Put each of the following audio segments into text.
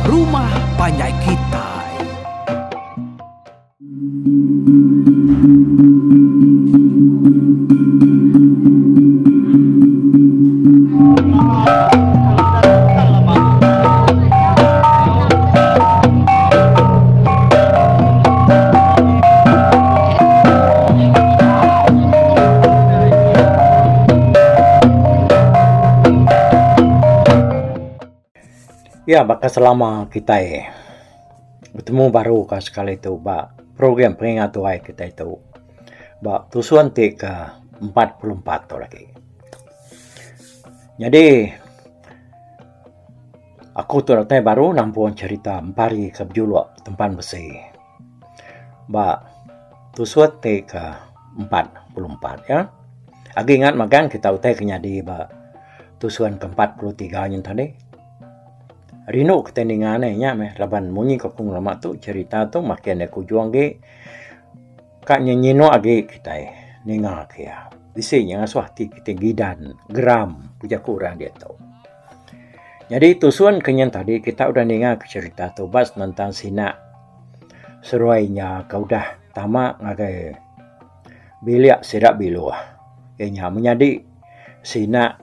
Rumah Panjai Kitai. Ya, bakal selama kita bertemu baru kan sekali itu, program peringat tuai kita itu, tusuan ke 44 tu lagi. Jadi, aku tu datang baru nampuan cerita empari ke Bejuluk tempat besi. Tusuan ke 44 ya. Agi ingat magang kita utai kenyadi tusuan ke 43 yang tadi. Rino ketendingannya laban munyi kokung lama tu cerita tu makin aku juang ge kak nyino age kita ninga kia bisinya ngasuh kita gidan gram puja kurang dia tu. Jadi tusuan kenyan tadi kita udah ninga ke cerita tu bas tentang sina seruainya kau dah tama ngagai biliak sidak biluah kenya menjadi sina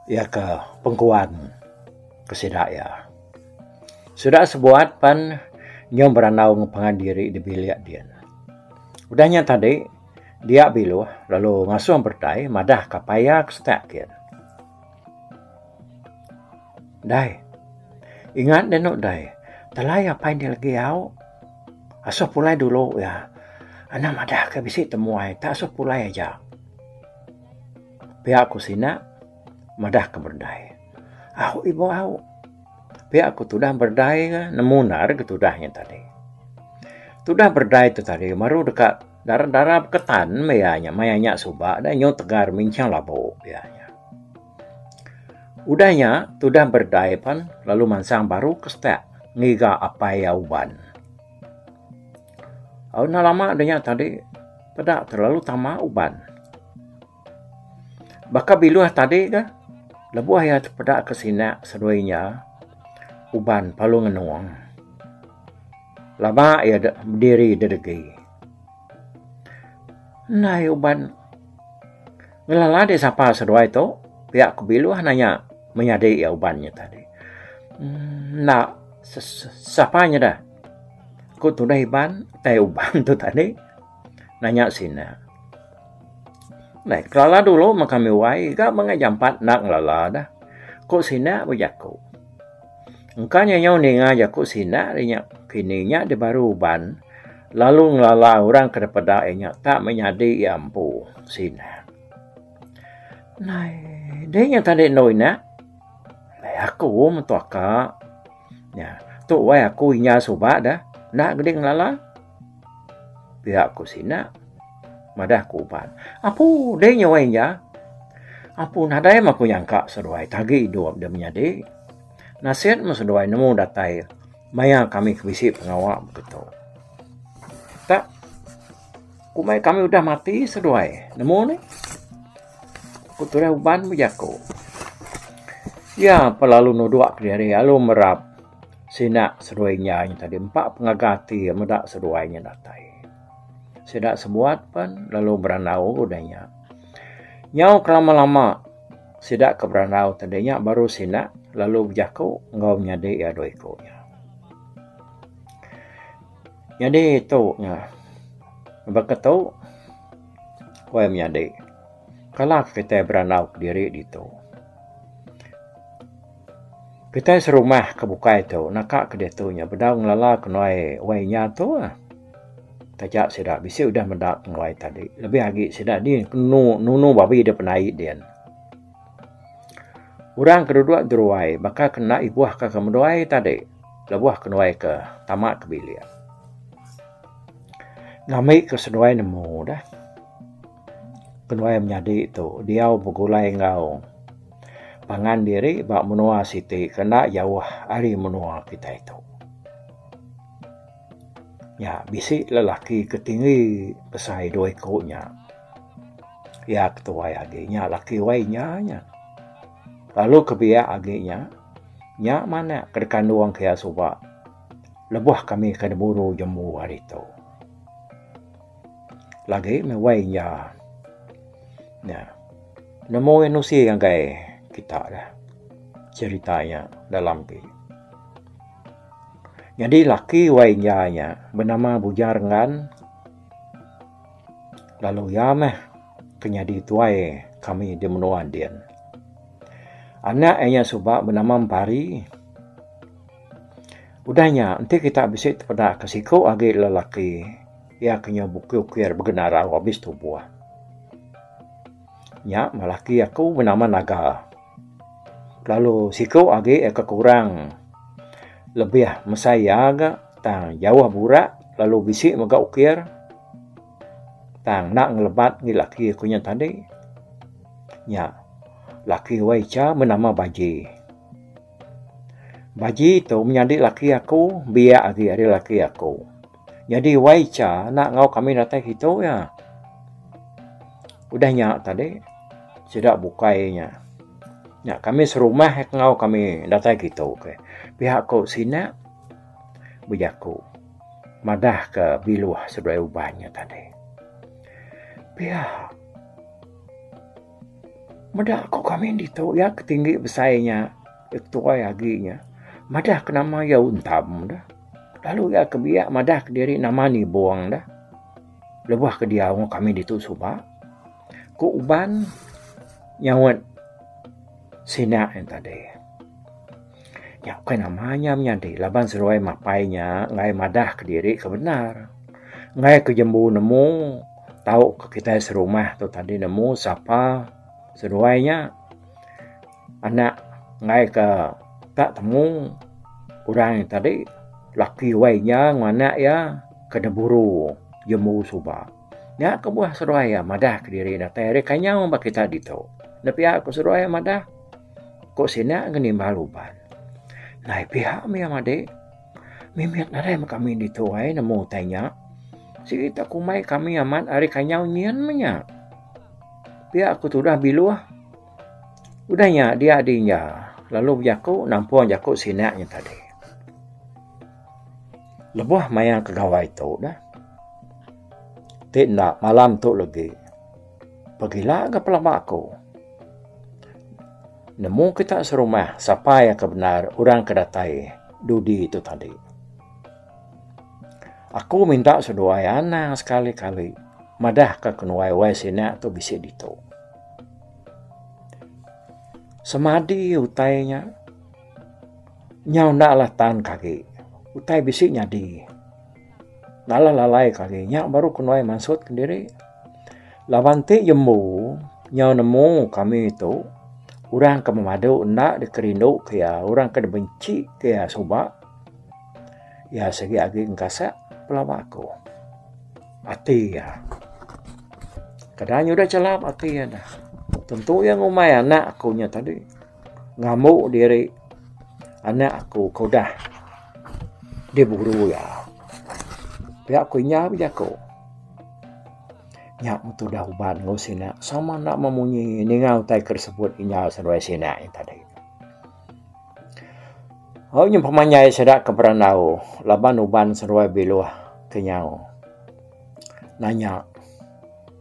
ya ke pengkuan kesidak ya. Sudah sebuat pan nyom beranau ngepangan diri di biliak dia. Udahnya tadi dia bilu lalu ngasuh bertai madah kapaya kesetakin. Dai, ingat denok dai, telai apa ini lagi yau? Asuh pulai dulu ya. Anak madah ke bisi temuai, tak asuh pulai aja. Pihak kusina madah ke berdai. Aku ibu aku. Pihak aku tudah berdaya nemunar ketudahnya tadi. Tudah berdaya itu tadi baru dekat darah ketan mayanya subak dan nyo tegar mincang labo bianya. Udahnya tudah berdaya pan lalu mansang baru kestek ngiga apa ya uban. Awak lama adanya tadi pada terlalu tama uban. Baka biluah tadi kan lebuah ya pada kesina seruainya uban palu ngenuang. Lama ia berdiri dedegi. Nai uban ngelala de siapa sedua itu pihak kebiluah nanya menyadai ya ubannya tadi. Nak siapanya dah? Ku tu dah iban tai uban tu tadi nanya sina. Nah, kelala dulu maka miwai gak mengajampat nak ngelala dah. Ku sina berjaku. Engkanya nyaw ninga jaku sina rinya kininya di baru uban lalu ngelala orang kepada enya tak menyadi ampu sina. Nah, dia tadi noina. Aku mentuaka. Ya, tu wai aku inya subak dah. Nak gede ngelala. Pihak ku sina madah ku uban. Apu dia nyawainya. Apu nadai maku nyangka seruai tagi hidup dia menyadi. Nasihat maseduai nemu datai maya kami kebisi pengawal begitu. Tak kumai kami udah mati seduai nemu ni kutura uban berjaku. Ya pelalu nuduak dari lalu merap sina seduainya yang tadi empat pengagati medak seduainya datai. Sedak sebuat pan lalu beranau udahnya. Nyau kelama-lama sedak ke beranau tadinya baru sina lalu berjaku ngau menyadi ya dua ekornya. Jadi itu ya. Berkata kau menyadi. Kalau kita beranau diri itu. Kita serumah kebuka itu nakak ke detunya bedau ngelala kenai wainya tu. Tajak sedak bisi udah mendak ngawai tadi. Lebih lagi sedak dia nunu babi dia penai dia. Orang kedua deruai, maka kena ibuah ke kemeduai tadi. Lebuah kenuai ke tamak kebilian. Ngamik ke seduai nemu dah. Kenuai menyadi itu. Dia bergulai ngau. Pangan diri, bak menua siti. Kena jauh hari menua kita itu. Ya, bisi lelaki ketinggi pesai dua ekornya. Ya, ketuai aginya, laki wainya. Lalu kebiak aginya Nya mana kedekan luang kaya suba. Lebuh kami kena buru jemu hari tu. Lagi mewai nya. Ya. Nemu enusi yang gay kita dah. Ceritanya dalam pi. Jadi laki wainya bernama Bujarengan. Lalu ya meh kenyadi tuai kami di menua dian. Anaknya subak bernama Mpari. Udahnya nanti kita bisa pada kesiko agi lelaki. Ya kenya bukir bergenara habis tubuh. Nya malaki aku bernama Naga. Lalu siko agi kekurang. Lebih mesaya agak tang jauh burak lalu bisik mega ukir tang nak ngelebat ni laki kunya tadi nya laki waica bernama Baji tu menjadi laki aku biar agi ada laki aku jadi waica nak ngau kami datang gitu ya udahnya tadi sudah bukainya. Ya, kami serumah ngau kami datang gitu ke. Pihak ko sina bujaku. Madah ke biluah sedai ubahnya tadi. Pihak madah ko kami dito ya ketinggi besarnya itu aginya. Madah ke nama ya untam dah. Lalu ya ke biak madah ke diri nama ni buang dah. Lebuh ke dia kami dito suba. Ko uban nyawat Sina yang tadi. Ya, kan namanya menjadi laban seruai mapainya, ngai madah ke diri kebenar. Ngai ke jembu nemu, tahu ke kita serumah tu tadi nemu siapa seruainya. Anak ngai ke tak temu orang yang tadi laki wainya ngana ya ke deburu jembu subak. Ya, ke buah seruai ya madah ke diri datang rekanya mbak kita dito. Tapi aku seruai madah kok sina ngeni maluban. Nah pihak mi amade mimiat narai kami dituai nemu tanya. Si kita kumai kami aman ari kanyau nian menya. Pihak aku sudah biluah. Udahnya dia adinya. Lalu jaku nampuan jaku sinaknya tadi. Lebuh mayang kegawai tu dah. Tidak malam tu lagi. Pergilah ke pelabak aku. Nemu kita serumah siapa yang kebenar orang kedatai Dudi itu tadi. Aku minta sedoai anak sekali-kali. Madah ke kenuai wai sina tu bisa dito. Semadi utainya. Nyau naklah tan kaki. Utai bisik nyadi. Nalah lalai kaki. Nyak baru kenuai maksud kendiri. Lawanti jemu. Nyau nemu kami itu. Orang ke memadu nak dikerindu kaya orang ke benci kaya soba. Ya segi agi ngkasa pelawak aku. Hati ya. Kadang udah celap hati ya dah. Tentu yang umai anak akunya tadi. Ngamuk diri. Anak aku kau dah. Dia buru ya. Pihak aku nyap jago. Nyak mutu dah uban ngau sina sama nak memunyi ningau tai tersebut inya seruai sina yang tadi. Oh nyum pemanyai sedak ke peranau laban uban seruai biluah kenyau. Nanya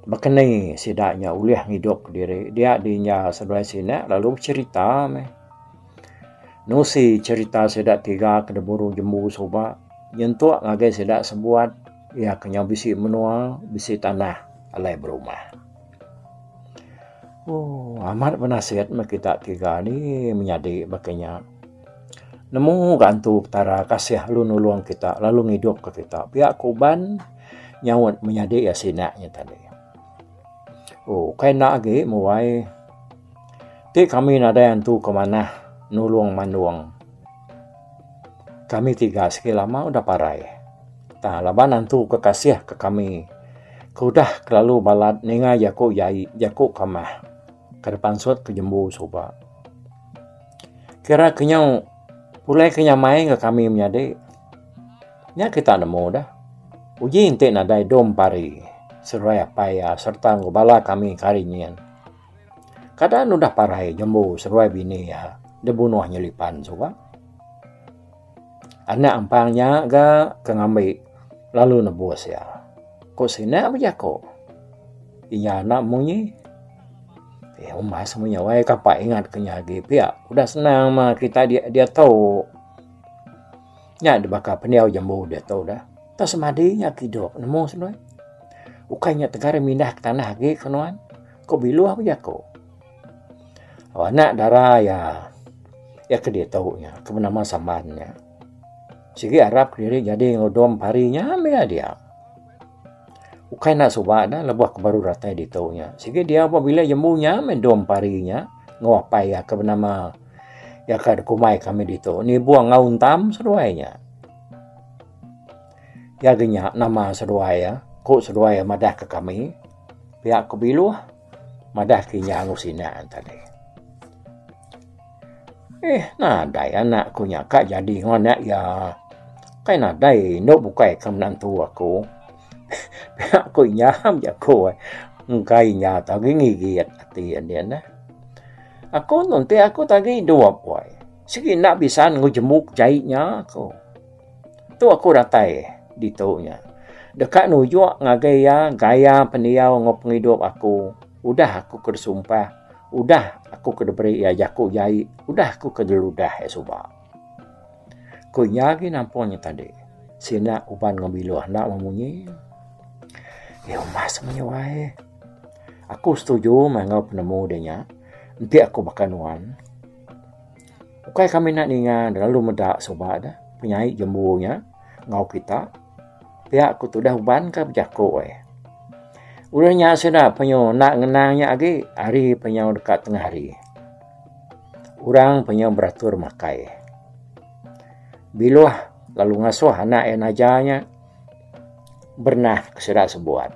berkenai sidaknya uliah hidup diri dia dinya seruai sina lalu cerita meh. Nusi cerita sedak tiga ke deburu jembu soba nyentuak ngagai sedak sebuat ya kenyau bisi menua bisi tanah alai berumah. Oh, amat penasihat kita tiga ni menjadi makanya. Nemu gantu tara kasih lu nulung kita lalu ngidup ke kita. Pihak kuban nyawat menjadi ya sinaknya tadi. Oh, kena lagi mulai. Ti kami nada yang tu ke mana nulung manuang. Kami tiga sekali lama udah parai. Tah laban nantu kekasih ke kami. Kudah kelalu balat ninga jaku yai jaku kamah. Ke depan suat ke jembu soba. Kira kenyau pulai kenyau main ke kami menjadi. Nya kita nemu dah. Uji intik nadai dom pari. Seruai paya serta ngubala kami karinyian. Kadang udah parai jembu seruai bini ya. Dia bunuh nyelipan soba. Anak ampangnya ga kengambil lalu nebus ya. Kok sina apa ya kok? Iya anak munyi. Umah semuanya wae kapak ingat kenyagi pia. Udah senang mah kita dia tahu. Nya de bakal peniau jambu dia tahu dah. Tak semadinya kidok nemu senoi. Ukanya tegara mindah ke tanah ge kenoan. Kok bilu apa ya kok? Anak darah ya ke dia tahunya ke nama samannya. Sigi Arab kiri jadi ngodom parinya mea dia. Ukai nak subak dah lebuh kebaru ratai di taunya. Sigi dia apabila jembunya mendom parinya ngawapai ya ke nama ya ke kumai kami di tau. Ni buang ngaun tam seruainya. Ya genya nama seruaya, ko seruaya madah ke kami. Pihak kebilu madah kinya ngusinaan tadi. Nadai anak kunya kak jadi ngonak ya. Kai nadai no bukai kam nantu aku. Aku nyam ya ko. Ngai nya tagi ngigiat ati dia na. Aku nanti aku tagi dua boy. Sigi nak bisa ngujemuk jahitnya aku. Tu aku ratai di taunya. Dekat nujuk ngagaya gaya peniau ngop aku. Udah aku kersumpah. Udah aku kedeberi ya jaku jahit. Udah aku kedeludah ya subak. Ku nyagi nampunya tadi. Sina uban ngabilu anak memunyi. Mas semuanya wae. Aku setuju mangau penemu denya. Nanti aku bakanuan. Ukai kami nak ningan lalu medak sobat dah. Penyai jembunya ngau kita. Pihak aku tu dah uban ke berjaku wae. Ulahnya sudah penyo nak ngenangnya lagi hari penyo dekat tengah hari. Urang penyo beratur makai. Biluah lalu ngasuh anak yang ajanya bernah kesedak sebuat.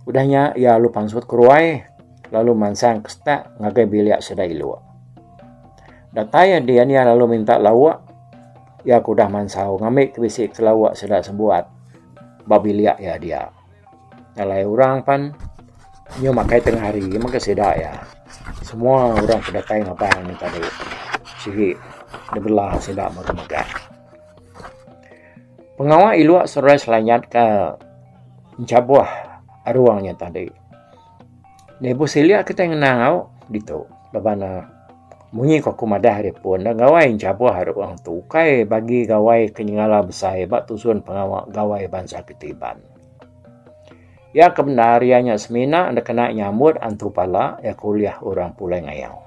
Udahnya ya lu pangsut keruai lalu mansang kestak ngagai biliak sedai lu. Dataya dia ni lalu minta lawak ya aku dah mansau ngamik kebisik ke lawak sedak sebuat. Babiliak ya dia. Alai orang pan nyo makai tengah hari maka sedak ya. Semua orang kedatai ngabang ni tadi. Sigi debelah sedak megah-megah. Pengawal iluak serai selanyat ke mencabuh aruangnya tadi. Nebo selia kita ngenangau dito. Labana munyi kok kumadah hari pun dah gawai mencabuh aruang tu. Kai bagi gawai kenyangala besar hebat tusun pengawal gawai bangsa ketiban. Ya kebenariannya semina anda kena nyamut antu pala ya kuliah orang pulai ngayau.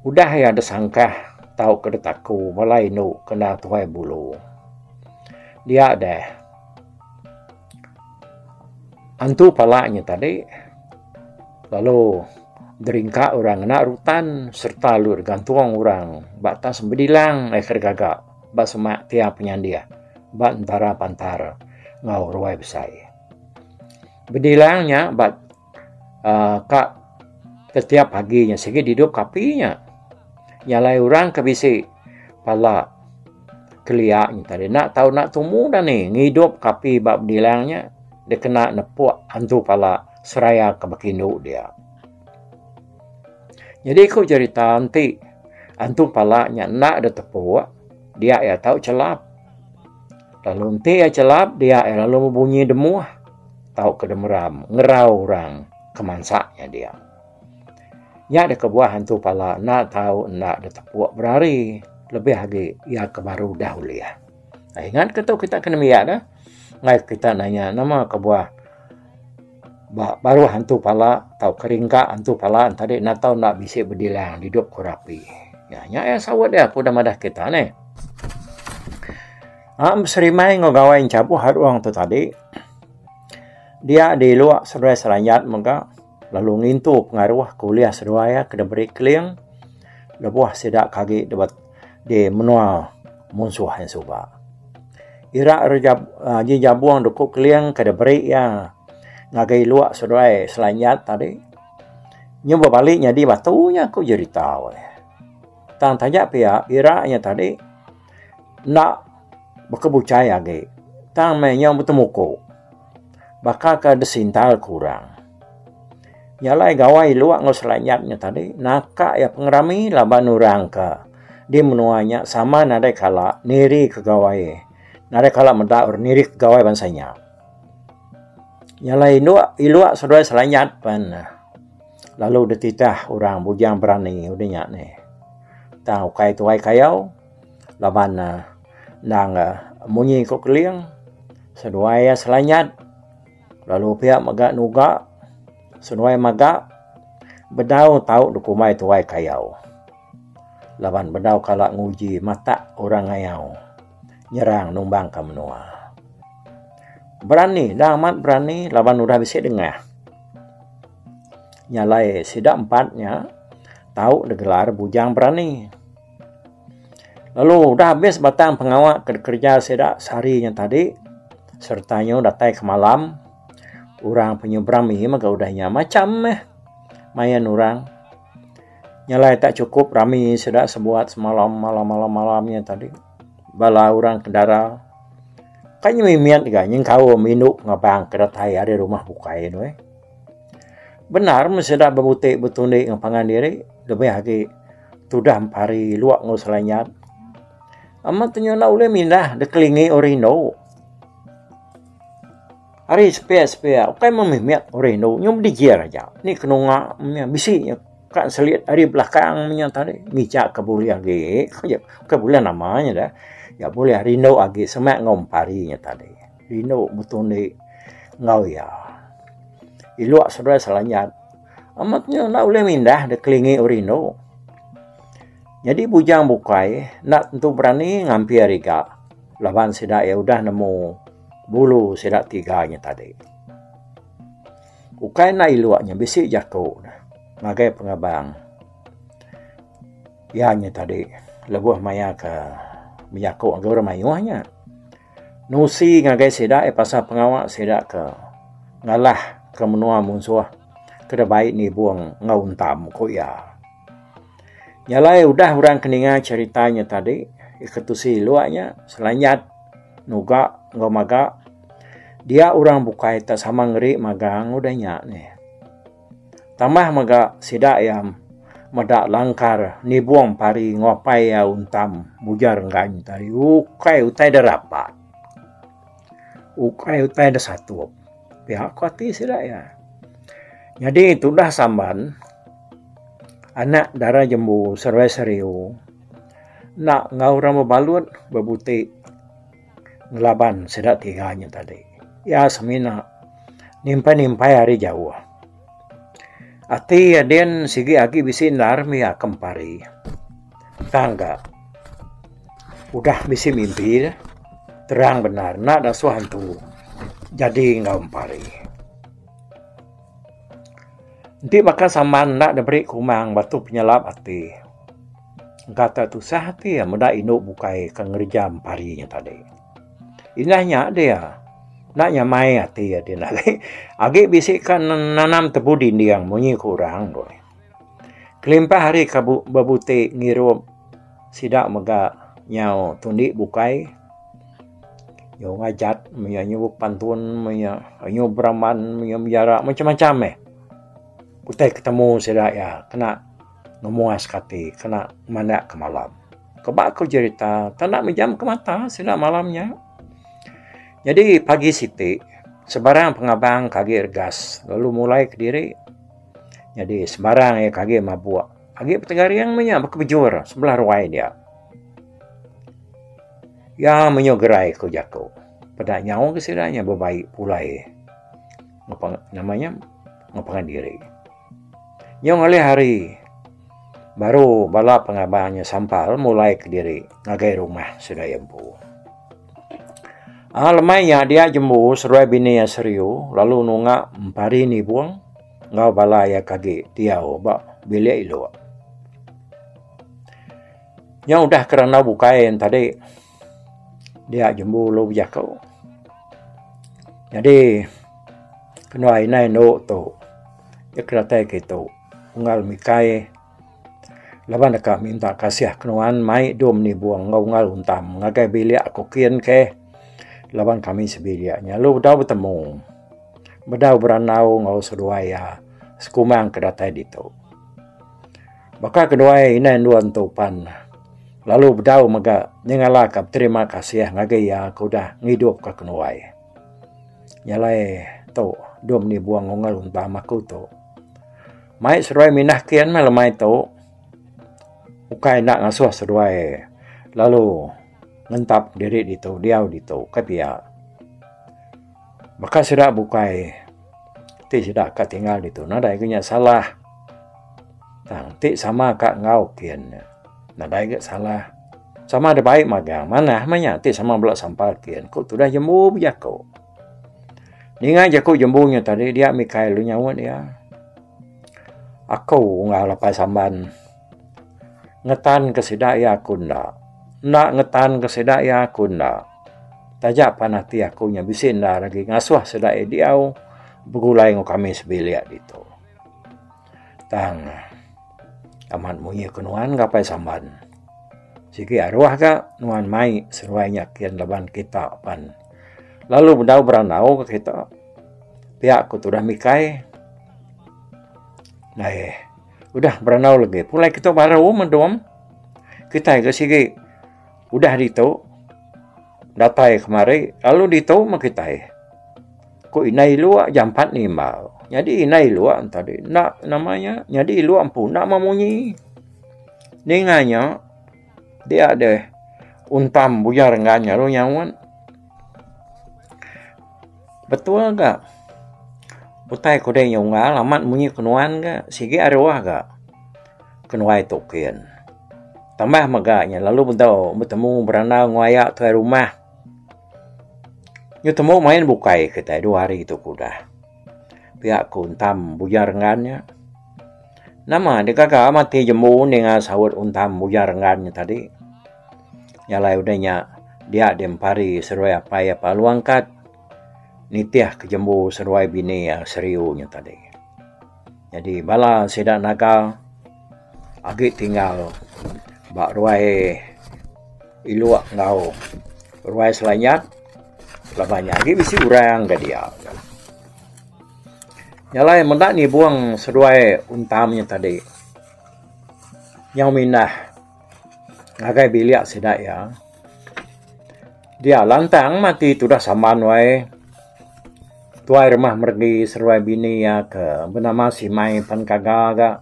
Udah ya ada sangkah tahu kedetaku mulai nu kena tuai bulu. Dia ada antu palanya tadi lalu deringka orang nak rutan serta lur gantuang orang batas bedilang akhir gagak bak semak tiap penyandia bak antara pantara ngau ruai besar. Bedilangnya bak kak setiap paginya segi hidup kapinya. Nyalai orang kebisi pala keliaknya tadi. Nak tahu nak tumu dah ni. Ngidup kapi bab dilangnya. Dia kena nepuk hantu pala seraya ke bakinduk dia. Jadi aku cerita nanti. Hantu palanya nak ada tepuk. Dia ya tahu celap. Lalu nanti ya celap. Dia ya lalu membunyi demuah. Tahu kedemeram. Ngerau orang kemansaknya dia. Ya ada kebuah hantu pala nak tahu nak ada tepuk berari lebih lagi ya kebaru dahulu ya. Ingat kita kena miak dah. Ngai kita nanya nama kebuah baru hantu pala tahu keringka hantu pala tadi nak tahu nak bisa berdilang hidup kurapi. Ya sawat dia aku dah madah kita ni. Serimai ngogawai capu haruang tu tadi. Dia di luar serai seranyat maka lalu ngintu pengaruh kuliah seruaya kena beri keliang lebuah sedak kaki dapat di menua musuh yang suba. Ira jabuang dukuk keliang kena beri ya ngagai luak seruaya selanyat tadi. Nyoba baliknya di batunya aku jadi tahu. Tang tanya pihak ira nya tadi nak berkebucaya ge. Tang menyang bertemuku. Bakal ke desintal kurang. Nyalai gawai luak ngos lanyatnya tadi. Naka ya pengerami laban orang ke di menuanya sama nadai kala niri kegawai. Nadai kala mendaur niri kegawai bansanya. Nyalai ilua saudara selanyat pan. Lalu detitah orang bujang berani udahnya nih. Tahu kai tuai kayau laban nang munyi ko keliang seduai selanyat. Lalu pihak maga nuga seduai maga bedau tahu dukumai tuai kayau. Laban bedau kala nguji mata orang ngayau. Nyerang numbang ke menua. Berani, dah amat berani. Laban udah bisa dengar. Nyalai sidak empatnya. Tahu digelar bujang berani. Lalu udah habis batang pengawal kerja sidak seharinya tadi. Sertanya datai ke malam. Orang penyeberang ini maka udahnya macam mayan orang. Nyalai tak cukup rami sudah sebuat semalam malamnya tadi. Bala orang kendara. Kayaknya mimian juga nyeng kau minuk ngabang kedatai ada rumah bukain we. Benar sudah bebutik betunik ngapangan diri lebih lagi tudah hari luak nguselanyat. Amat ternyata uleh mindah dekelingi orino. Hari sepia kai memimiat orino nyum dijer aja. Ni kenunga bisinya kan selit hari belakang tadi micak kebulian ge kebulian namanya dah ya boleh rino agi semak ngomparinya tadi rino butune ngau ya iluak saudara selanyat amatnya nak boleh mindah dekelingi orino jadi bujang bukai nak tentu berani ngampir riga lawan sedak ya udah nemu bulu sedak tiganya tadi ukai na iluaknya bisik jako ngagai pengabang. Ianya tadi lebuh maya ke miyako anggur mayuhnya. Nusi ngagai sedak pasal pengawak sedak ke ngalah ke menua munsuh. Keda baik ni buang ngauntam ko ya. Nyalai udah orang keninga ceritanya tadi iketusi luaknya selanyat nuga ngomaga dia orang bukai tak sama ngeri magang udahnya nih. Tambah maga sidak yang madak langkar ni buang pari ngopai ya untam bujar ngany tadi ukai utai derapat ukai utai dah satu pihak kuati sidak ya jadi itu dah samban anak darah jembu serwai seriu nak ngau rama balut bebutik ngelaban sidak tiganya tadi ya semina nimpai hari jauh. Ati aden sigi agi bisi narmi kempari. Tangga. Udah bisi mimpi terang benar nak dah suhantu. Jadi ngampari. Nanti bakal saman nak diberi kumang batu penyelap ati. Kata tu sah hati ya muda induk bukai kengerjam parinya tadi. Inahnya dia. Nak nyamai hati ya dia nak. Agi bisikan nanam tebu dinding munyi kurang doy. Kelimpah hari kabu babuti ngirup sidak mega nyau tundi bukai. Yo ngajat menyanyi pantun menyanyi braman menyanyi macam-macam Kutai ketemu sidak ya kena ngemuas kati kena mana ke malam. Kebak aku cerita tak nak menjam ke mata sidak malamnya. Jadi pagi siti, sebarang pengabang kaki ergas, lalu mulai ke diri. Jadi sebarang kaki mabuk. Kaki petegariang berkebujur sebelah ruai dia. Ya menyogerai ke jako. Pada nyawa kesidanya berbaik pulai. Ngapangan diri. Yang oleh hari, baru bala pengabangnya sampal mulai ke diri. Ngagai rumah sudah empu. Lemainya dia jembu seruai bini ya seriu lalu nunga empari ni buang ngau bala ya kage dia obak bilik ilo. Yang udah kerana bukain tadi dia jembu lo jakau. Jadi kena inai no to ya kerata gitu ungal mikai laban dekat minta kasih kenuan mai dom ni buang ngau ngal untam ngagai bilik aku kian ke lawan kami sebilianya. Lu bedau bertemu. Bedau beranau ngau seduaya. Sekumang kedatai dito. Baka kedua ini nuan topan. Lalu bedau maga ningalakap terima kasih ngagaya aku dah ngidup ka kenuai. Nyalai to dom ni buang ngongal unta maku to. Mai seruai minah kian malamai to. Ukai nak ngasuh seruai. Lalu ngentap diri di to diau di to kapia. Maka sudah bukai ti sudah ka tinggal di to. Nadai kenya salah. Tang ti sama kak ngau kian. Nadai ke salah. Sama ada baik magang. Mana ti sama belak sampal kian. Kau tu dah jembu biak kau. Ninga je kau jembunya tadi. Dia mikai lu nyawa dia. Aku ngah lapai samban. Ngetan kesedaya aku ndak. Nak ngetan kesedaya aku ndak. Tajak panati aku nya bisin dah lagi. Ngasuh sedaya diau. Begulai ngo kami sebiliak itu. Tang. Amat munyi kenuan gapai samban. Sigi arwah ka nuan mai seruainya kian laban kita pan. Lalu bedau beranau ke kita. Pihak ku tu dah mikai. Nah udah beranau lagi. Pulai kita baru mendom. Kita ke sigi. Udah dito. Datai kemari. Lalu dito makitai. Ku inai luak jam 4 ni mau. Jadi inai luak tadi. Nak namanya. Jadi luak pun nak memunyi. Ninganya. Dia ada untam buyar enggaknya lo nyawan. Betul enggak? Butai kode yang enggak alamat munyi kenuan enggak? Sigi arwah enggak? Kenuai token. Tambah maganya lalu bertemu beranau ngoyak tuai rumah. Nyu temu main bukai kita 2 hari itu kuda. Pihak untam buyar enggaknya. Nama dia kakak mati jemu dengan sahut untam buyar enggaknya tadi. Nyalai udahnya dia dempari seruai apa luangkat. Nitiah kejembu seruai bini yang seriunya tadi. Jadi bala sedak naga agak tinggal bak ruai iluak ngau. Ruai selanyat lah banyak lagi bisi urang ke dia. Nyalai mendak ni buang seruai untamnya tadi. Yang minah ngagai biliak sedak ya. Dia lantang mati tu dah saman wae. Tuai rumah mergi seruai bini ya ke bernama si Mai pan kagaga.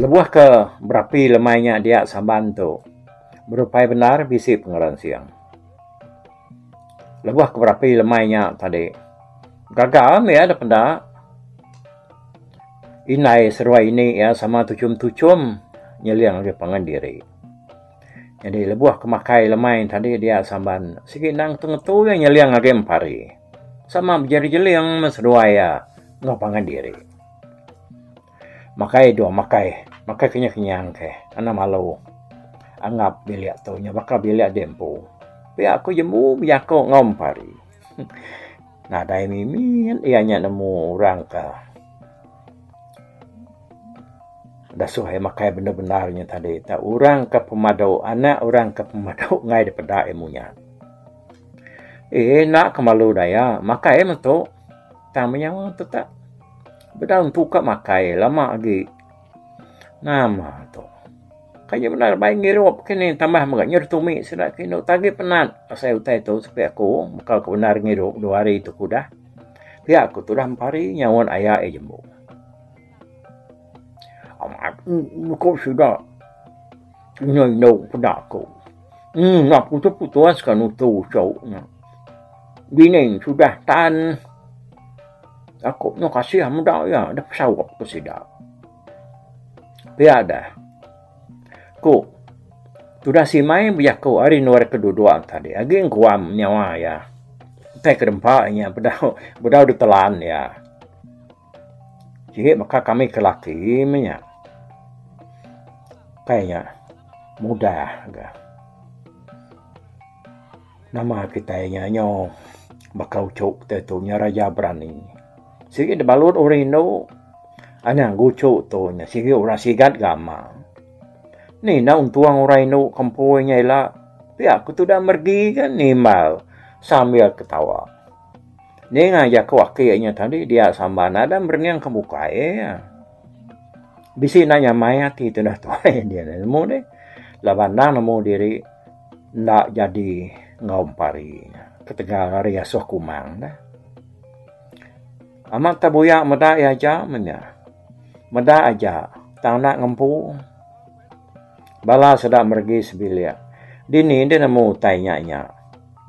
Lebuah ke berapi lemainya dia saban tu. Berupai benar bisi pengeran siang. Lebuah ke berapi lemainya tadi. Gagal ya ada pendak. Inai seruai ini ya sama tucum-tucum. Nyeliang dia pangan diri. Jadi lebuah kemakai lemai tadi dia samban. Sikit nang tengah tu yang nyeliang lagi empari. Sama berjari-jeliang meseruai ya. Ngau pangan diri. Makai dua makai. Makai kenyang-kenyang ke. Ana malu. Anggap biliak tu. Nya bakal biliak dempu. Biar aku jemu biar aku ngau empari. Nah dai mimin. Ianya nemu orang ke. Dah suhai makai benar-benarnya tadi. Tak orang ke pemadau anak, orang ke pemadau ngai daripada emunya. Nak kemalu daya. Makai tu. Tak menyawang tu tak. Bedaun tu ke makai. Lama lagi. Nama tu. Kaya benar baik ngirup. Kini tambah magak tumi. Sedap kini tagi penat. Saya utai tu supaya aku. Bakal ke benar ngirup 2 hari itu kuda. Pihak aku tu dah empari. Nyawan ayah jembu. Kau sudah nyaw pada aku. Aku tu putuskan untuk cowoknya. Bini sudah tan. Aku nak kasih muda ya. Dah pesawat tu sudah. Biada. Ku. Sudah si Mai biar kau hari nuar kedua tadi. Agak kuam nyawa ya. Tai kedempaknya. Bedau ditelan ya. Jadi maka kami kelaki minyak. Kayaknya mudah agak. Nama kita nyanyo bakal cuk tentunya Raja Berani. Sige debalut orang Indo. Anang gucuk tu nya sige orang sigat gama. Ni na untuang orang Indo kampunya ila. Pihak aku tu dah mergi kan nimal sambil ketawa. Ni ngajak wakilnya tadi dia sambana dan berniang kebuka ya. Bisi nanya maya ti tu dah tuai dia nemu deh. labandang nemu diri ndak jadi ngompari ketegal riasuh kumang dah. Amat tabuyak meda aja menya. Meda aja tang nak ngempu. Bala sedap mergi sebilia. Dini dia nemu tanya-nya.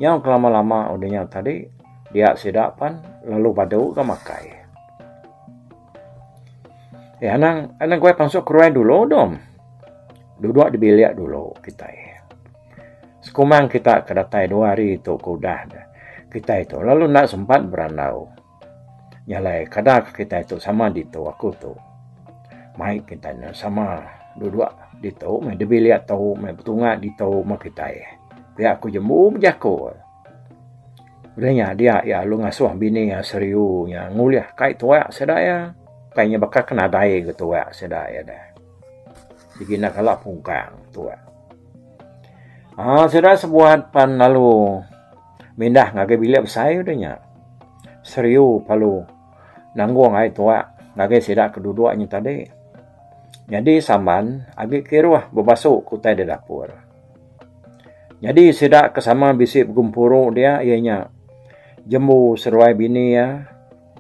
Yang kelama-lama udahnya tadi dia sedapan lalu padu ke makai. Ya anang gue masuk keruai dulu dom. Duduk di bilik dulu kita. Sekumang kita kedatai 2 hari itu kudah kita itu. Lalu nak sempat berandau. Nyalai kadang kita itu sama di tu aku tu. Mai kita sama duduk di tu, mai di bilik tu, mai betungak di tu mak kita. Dia aku jemu berjaku. Udahnya dia ya lu ngasuh bini ya serius ya nguliah kai tua sedaya. Kayaknya bakal kena dai gitu ya sedaya dah. Digina kalak pungkang tua. Sudah sebuah pan lalu mindah ngage bilik besar udahnya. Serius palu nanggung ai tua ngage sedak keduduknya tadi. Jadi saman agak kiruah berbasuk kutai di dapur. Jadi sedak kesama bisip gumpuru dia ianya jembu seruai bini ya.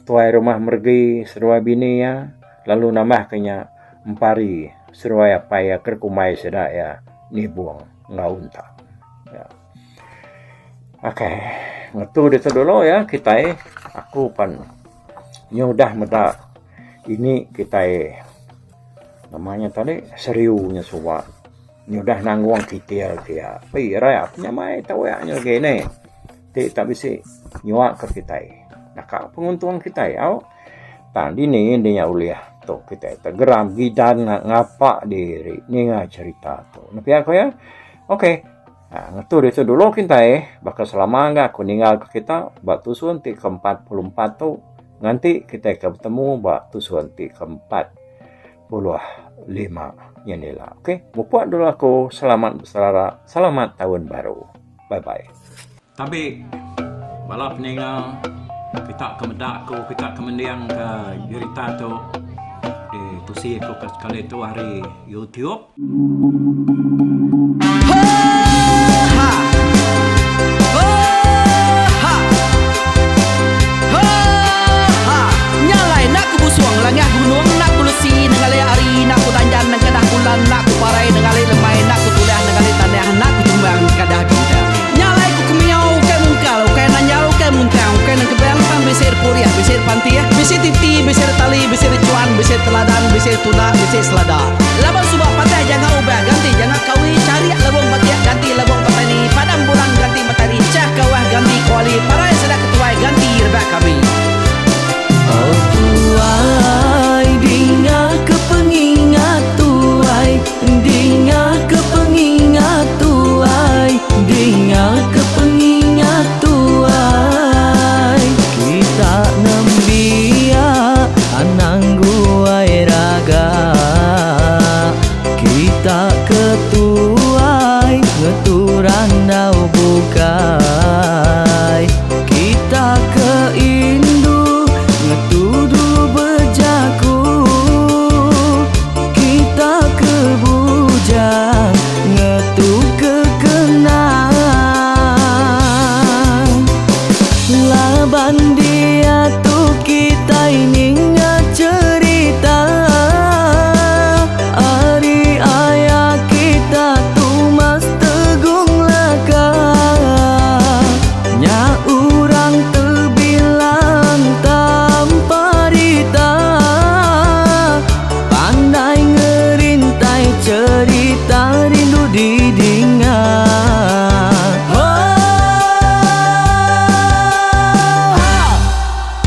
Tuai rumah mergi seruai bini ya. Lalu nambah kenya empari seruai apa ya kerkumai sedak ya ni buang ngaunta. Ya. Oke, ngetu itu dulu ya kita aku pan nyudah meda ini kita namanya tadi seriusnya semua nyudah nanggung kitil dia pira punya mai tahu ya nya gini tak bisa nyuak ke kita nak penguntungan kita tadi nih dia uliah tuh kita geram gidan ngapa diri ni cerita tuh tapi aku ya oke. Nah, ngetur itu dulu kita bakal selama enggak aku ninggal ke kita batu sunti ke-44 tuh nanti kita ketemu batu sunti ke-45 yang nila. Oke, buat dulu aku selamat berselera, selamat tahun baru. Bye bye. Tapi balap peninggal kita kemedak ko kita kemendiang ke cerita tu di tusi ko kali itu hari YouTube. Langah gunung nak kulusi nengali ari nak kutanjan nang kadah bulan nak kuparai nengali lemai nak kutulah nengali tanah nak kutumbang kadah kita nyalai ku kemiau ke mungkal ke nanjau ke muntang ke nang kebang pang besir puriah besir pantia besir titi besir tali besir cuan besir teladan besir tuna besir selada laban subah patah jangan ubah ganti jangan kawi cari labong patiak ganti labong petani padam bulan ganti matahari cah kawah ganti kuali parai sedak ketuai ganti rebak kami. Oh tuai, dinga kepengingat tuai, dinga kepengingat tuai, dinga kepengingat tuai. Kita nembia anang guai raga, kita ketuai ngeturan dau bukai, kita keindu ngetudu bejaku, kita kebujang ngetu kekenang. Laban dia tu kita ini cerita ari ayah kita tu mas tegung laka nya urang terbilang tamparita pandai ngerintai cerita rindu didinga.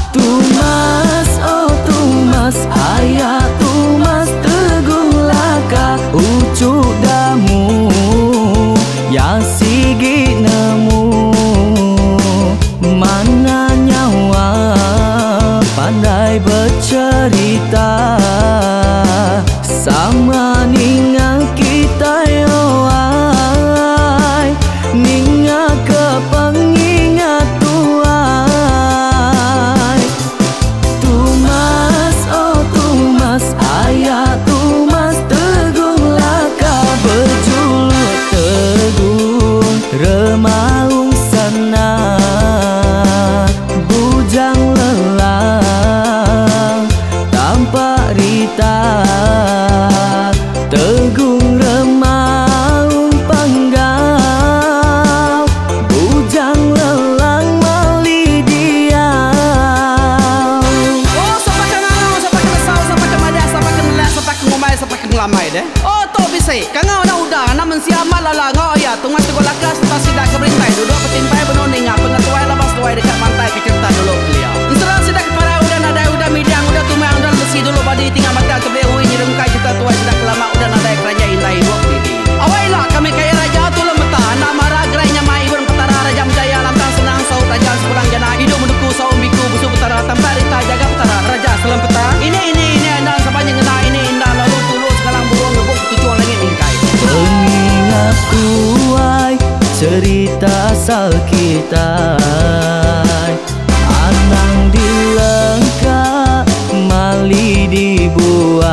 Tumas oh tumas ayah tumas tegung laka ucuk damu ya sigi nemu mana nyawa pandai bercerita sama ninga kita yoai ninga kepengingat tuai. Tumas oh tumas ayah tumas tegung laka berjulu mai deh. Oh to bisai, kangau na udah, namun siamat lala ngau ya, tungas tegol lakas tas sidak keberintai, duduk petimpai benoning ngap pengetuai labas tuai dekat pantai kecerita dulu beliau. Insuran sidak para udah nadai udah midang udah tumang udah besi dulu badi tinggal mata kebehui nyirengkai kita tuai sidak lama udah nadai kerja indah hidup ini. Awailah kami kaya raja tu lemeta, nak marah gerainya mai burung petara raja menjaya lantang senang saut raja sepulang jana hidup menduku saum biku busu petara tanpa rita jaga petara raja selam peta. Ini dan sepanjang ngena ini indah lalu tulus kalang burung ngebuk tujuan langit bingkai. Pengingat tuai cerita asal kita, anang dilengkap mali dibuai,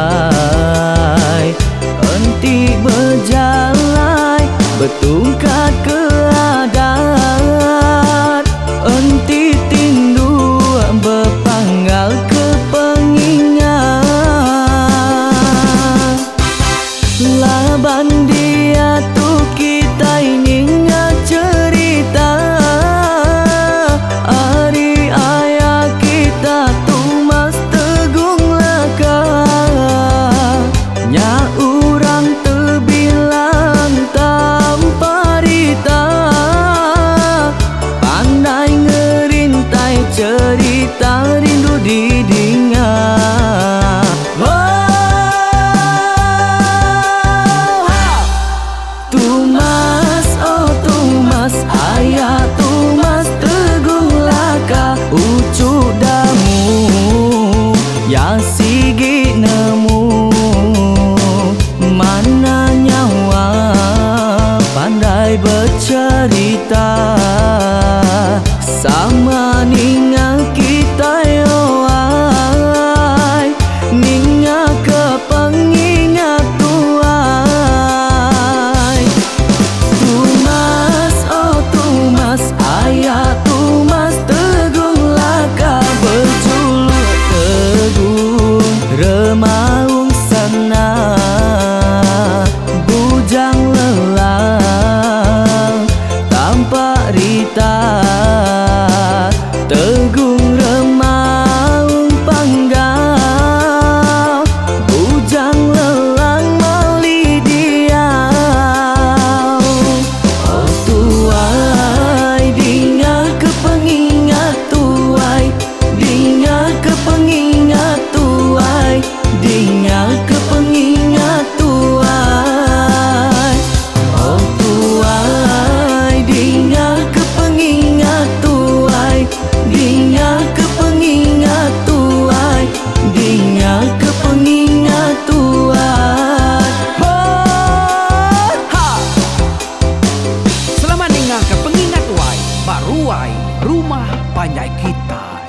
enti berjalan betungkat ke adat, enti tindu berpanggal ke pengingat. Laban dia tu kita ingat cerita, hari ayah kita tu mas tegung laka, nya urang terbilang tanpa rita, pandai ngerintai cerita rindu didingat. Tumas, oh Tumas, ayah Tumas tegung laka, ucuk damu ya sigi nemu, mana nyawa pandai bercerita, sama ningal kita yoai, ningal ke pengingat tuai. Tumas, oh Tumas, ayah Tumas tegung laka, berjuluk tegung remaung sana, bujang lelang tanpa rita, tegung remaung panggal, bujang lelang mali diau. Oh tuai, dingat ke pengingat tuai, dingat ke pengingat tuai, dingat ke pengingat tuai. Oh tuai, dingat ke pengingat tuai, dingat ke pengingat tuai, dingat ke pengingat tuai. Ha! Selamat dengar ke pengingat tuai, baruai rumah panjai kita.